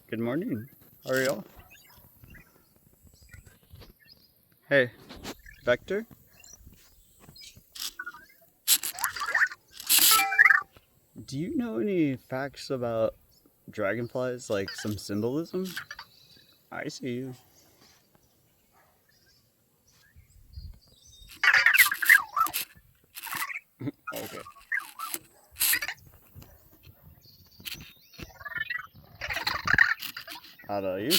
Good morning. How are y'all? Hey, Vector, do you know any facts about dragonflies, like some symbolism? I see you. Okay. How about you?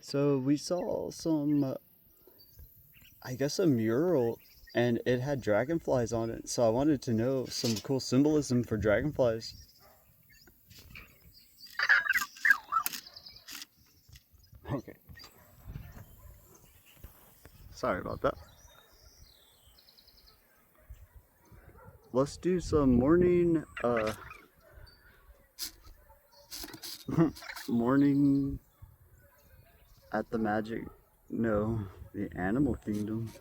So we saw some, I guess, a mural, and it had dragonflies on it. So I wanted to know some cool symbolism for dragonflies. Okay. Sorry about that. Let's do some morning at the magic. No, the animal kingdom.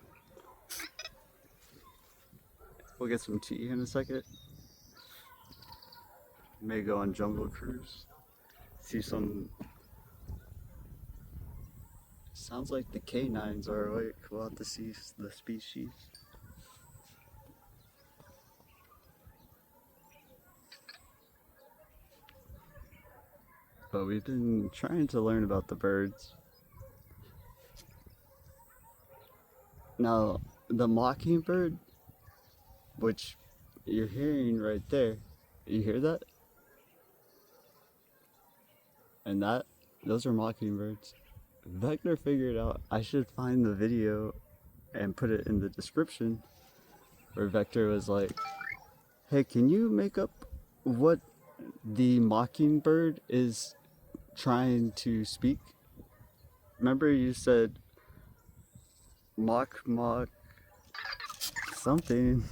We'll get some tea in a second. May go on jungle cruise. See some. Sounds like the canines are awake. We'll have to see the species. But we've been trying to learn about the birds. Now, the mockingbird, which you're hearing right there, you hear that? And those are mockingbirds. Vector figured out I should find the video and put it in the description where Vector was like, hey, can you make up what the mockingbird is trying to speak? Remember you said mock something,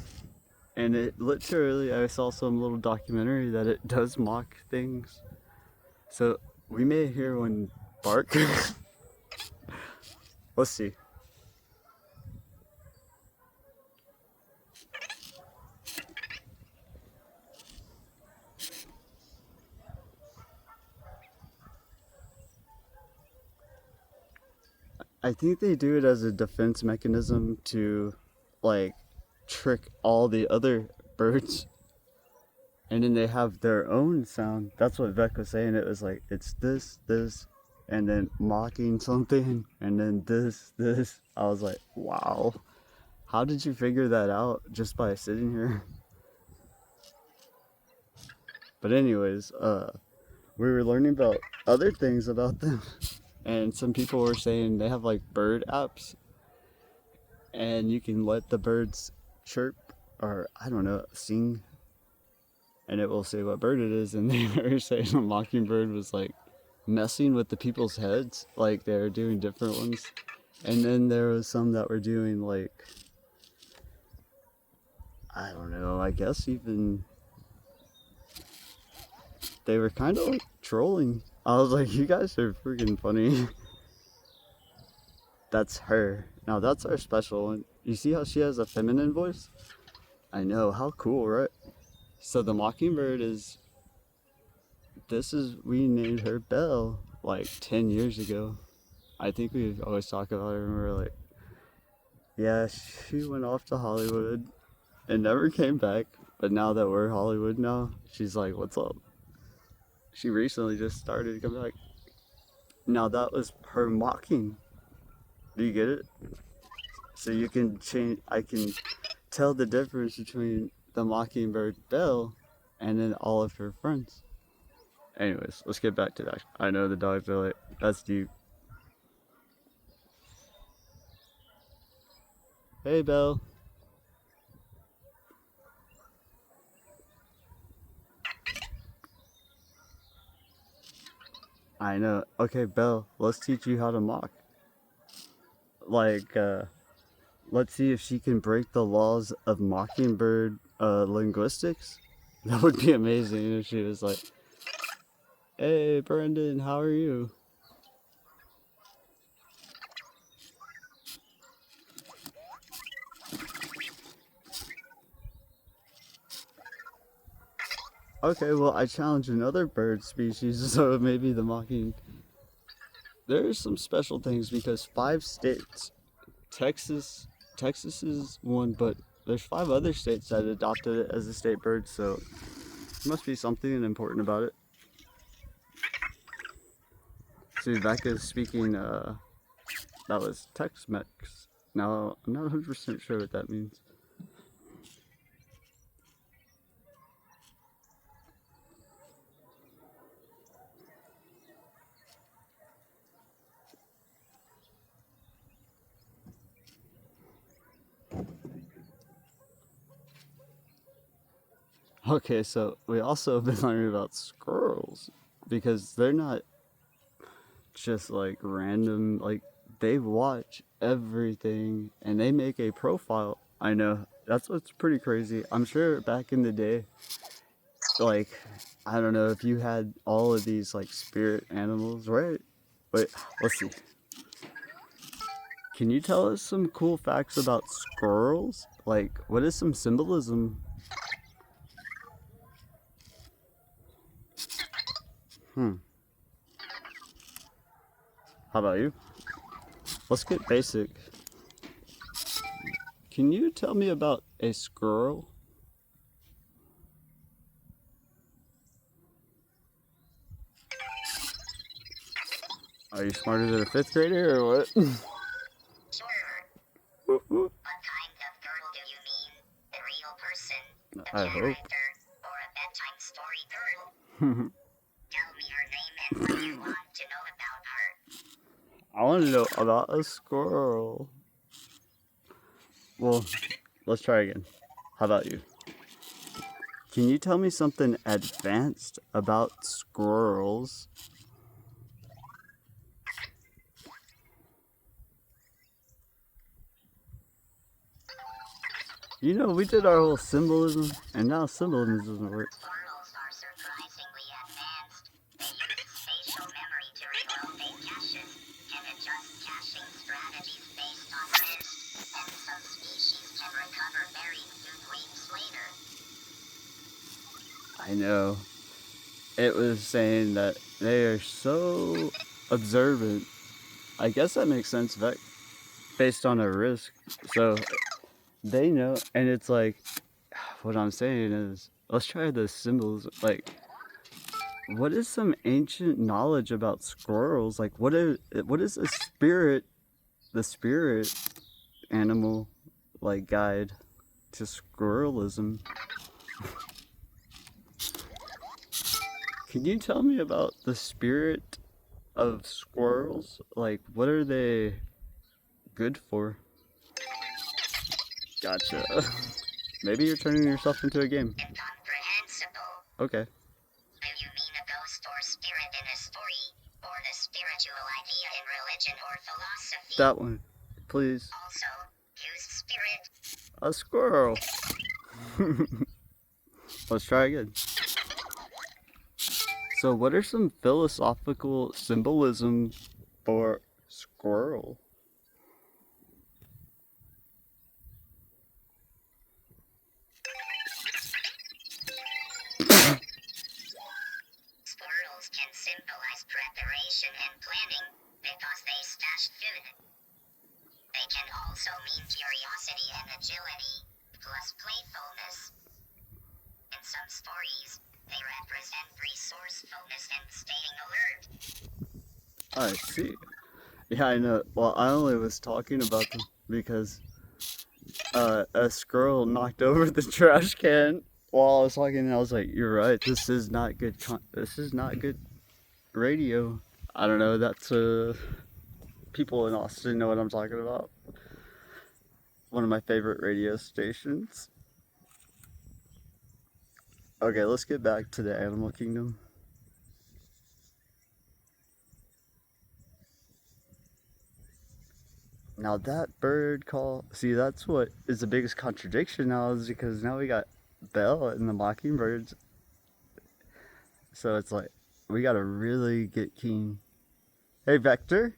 and it literally, I saw some little documentary that it does mock things. So we may hear one bark. Let's see. I think they do it as a defense mechanism to like trick all the other birds, and then they have their own sound. That's what Vec was saying. It was like it's this, and then mocking something, and then this. I was like, wow, how did you figure that out just by sitting here? But anyways, we were learning about other things about them, and some people were saying they have like bird apps, and you can let the birds chirp or I don't know sing, and it will say what bird it is. And they were saying a mockingbird was like messing with the people's heads, like they were doing different ones, and then there was some that were doing like I don't know. I guess even they were kind of like trolling. I was like, you guys are freaking funny. That's her. Now that's our special one. You see how she has a feminine voice? I know, how cool, right? So the mockingbird is we named her Belle like 10 years ago. I think we always talk about her and we're like, yeah, she went off to Hollywood and never came back. But now that we're Hollywood now, she's like, what's up? She recently just started to come back. Now that was her mocking. Do you get it? So you can change, I can tell the difference between the mockingbird Belle and then all of her friends. Anyways, let's get back to that. I know the dogs are like, that's deep. Hey, Belle. I know. Okay, Belle, let's teach you how to mock. Like, let's see if she can break the laws of mockingbird linguistics. That would be amazing if she was like, hey, Brendan, how are you? Okay, well, I challenge another bird species, so maybe the mocking. There's some special things because 5 states, Texas, Texas is one, but there's 5 other states that adopted it as a state bird, so there must be something important about it. See, Becca's speaking, that was Tex-Mex. Now, I'm not 100% sure what that means. Okay, so we also have been learning about squirrels because they're not just like random, like they watch everything and they make a profile. I know that's what's pretty crazy. I'm sure back in the day, like I don't know if you had all of these like spirit animals, right? Wait, let's see. Can you tell us some cool facts about squirrels? Like, what is some symbolism? Hmm. How about you? Let's get basic. Can you tell me about a squirrel? Are you smarter than a fifth grader or what? Sure. What kind of girl do you mean? A real person? A I hope. character? Or a bedtime story girl? Tell me her name and what you want to know about her. I want to know about a squirrel. Well, let's try again. How about you? Can you tell me something advanced about squirrels? You know, we did our whole symbolism, and now symbolism doesn't work. Squirrels are surprisingly advanced. They use spatial memory to relocate caches, can adjust caching strategies based on risk, and some species can recover buried food weeks later. I know. It was saying that they are so observant. I guess that makes sense, based on a risk. So they know, and it's like, what I'm saying is, let's try the symbols. Like, what is some ancient knowledge about squirrels? Like, what is the spirit animal, like guide to squirrelism? Can you tell me about the spirit of squirrels? Like, what are they good for? Gotcha. Maybe you're turning yourself into a game. Incomprehensible. Okay. Do you mean a ghost or spirit in a story? Or the spiritual idea in religion or philosophy? That one, please. Also, use spirit. A squirrel. Let's try again. So, what are some philosophical symbolism for squirrel? Squirrels can symbolize preparation and planning because they stash food. They can also mean curiosity and agility, plus playfulness. In some stories, they represent resourcefulness and staying alert. I see. Yeah, I know. Well, I only was talking about them because a squirrel knocked over the trash can while I was talking, and I was like, "You're right. This is not good. This is not good radio." I don't know. That's people in Austin know what I'm talking about. One of my favorite radio stations. Okay, let's get back to the animal kingdom. Now that bird call, see, that's what is the biggest contradiction now, is because now we got Bell and the mockingbirds. So it's like we gotta really get keen. Hey, Vector.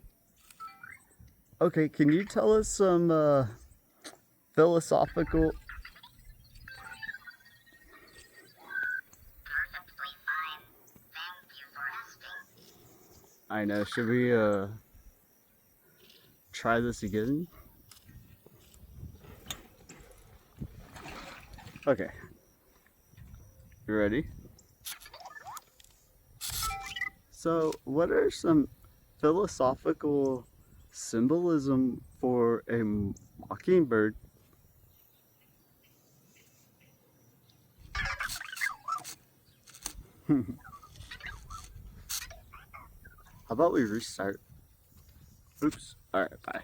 Okay, can you tell us some philosophical? I know. Should we try this again? Okay. You ready? So, what are some philosophical symbolism for a mockingbird? How about we restart? Oops. Alright, bye.